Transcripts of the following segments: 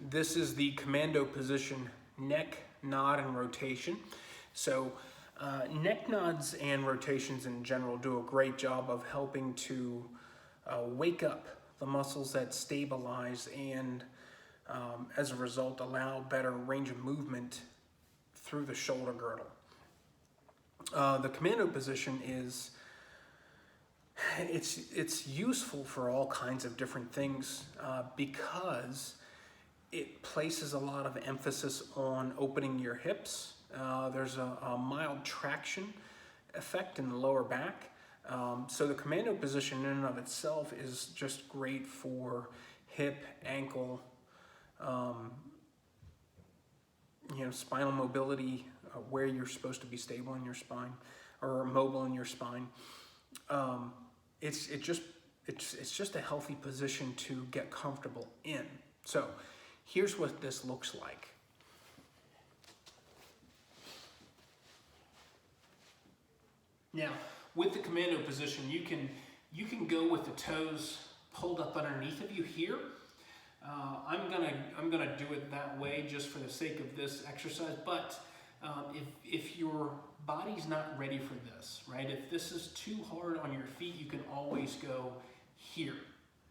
This is the Commando position, neck, nod, and rotation. So neck nods and rotations in general do a great job of helping to wake up the muscles that stabilize and as a result allow better range of movement through the shoulder girdle. The Commando position is it's useful for all kinds of different things because it places a lot of emphasis on opening your hips. There's a mild traction effect in the lower back. So the Commando position in and of itself is just great for hip, ankle, spinal mobility, where you're supposed to be stable in your spine or mobile in your spine. It's just a healthy position to get comfortable in. So here's what this looks like. Now, with the Commando position, you can go with the toes pulled up underneath of you here. I'm gonna do it that way just for the sake of this exercise. But if your body's not ready for this, right? If this is too hard on your feet, you can always go here.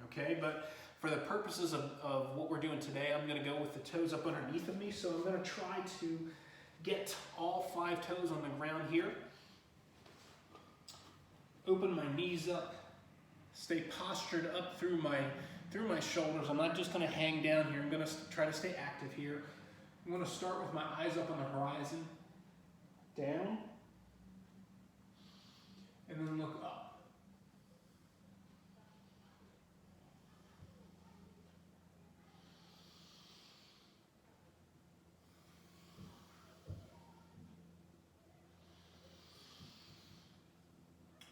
Okay, but for the purposes of what we're doing today, I'm gonna go with the toes up underneath of me. So I'm gonna try to get all 5 toes on the ground here. Open my knees up, stay postured up through my shoulders. I'm not just gonna hang down here. I'm gonna try to stay active here. I'm gonna start with my eyes up on the horizon, down, and then look up.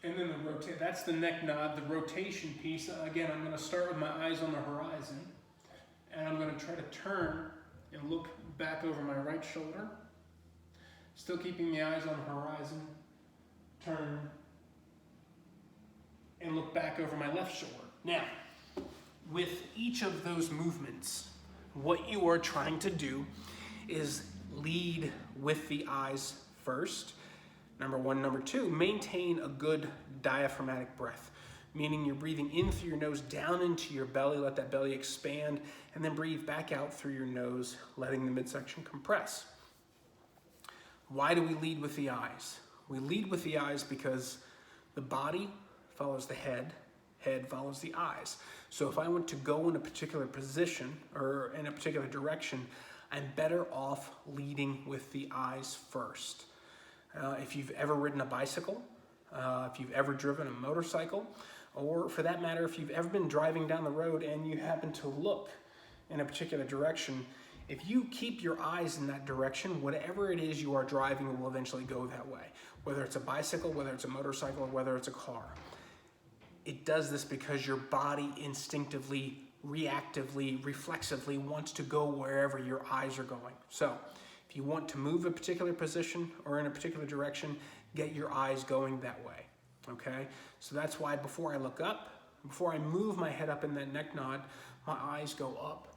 And then the rotate, that's the neck nod, the rotation piece. Again, I'm gonna start with my eyes on the horizon, and I'm gonna try to turn and look back over my right shoulder. Still keeping the eyes on the horizon, turn, and look back over my left shoulder. Now, with each of those movements, what you are trying to do is lead with the eyes first. Number 1. Number 2, maintain a good diaphragmatic breath, meaning you're breathing in through your nose down into your belly, let that belly expand, and then breathe back out through your nose, letting the midsection compress. Why do we lead with the eyes? We lead with the eyes because the body follows the head, head follows the eyes. So if I want to go in a particular position or in a particular direction, I'm better off leading with the eyes first. If you've ever ridden a bicycle, if you've ever driven a motorcycle, or for that matter, if you've ever been driving down the road and you happen to look in a particular direction, if you keep your eyes in that direction, whatever it is you are driving will eventually go that way. Whether it's a bicycle, whether it's a motorcycle, or whether it's a car. It does this because your body instinctively, reactively, reflexively wants to go wherever your eyes are going. So, if you want to move a particular position or in a particular direction, get your eyes going that way, okay? So that's why before I look up, before I move my head up in that neck nod, my eyes go up.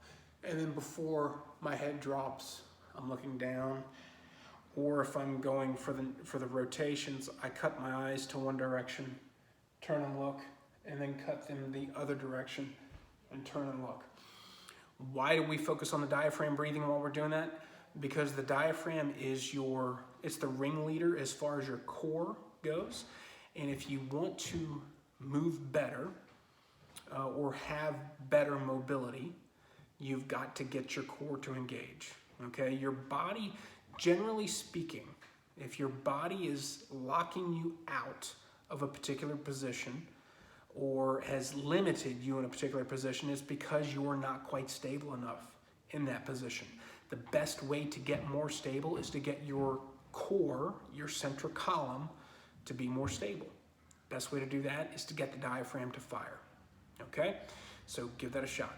And then before my head drops, I'm looking down. Or if I'm going for the rotations, I cut my eyes to one direction, turn and look, and then cut them the other direction and turn and look. Why do we focus on the diaphragm breathing while we're doing that? Because the diaphragm is it's the ringleader as far as your core goes. And if you want to move better or have better mobility, you've got to get your core to engage, okay? Your body, generally speaking, if your body is locking you out of a particular position or has limited you in a particular position, it's because you are not quite stable enough in that position. The best way to get more stable is to get your core, your central column, to be more stable. Best way to do that is to get the diaphragm to fire, okay? So give that a shot.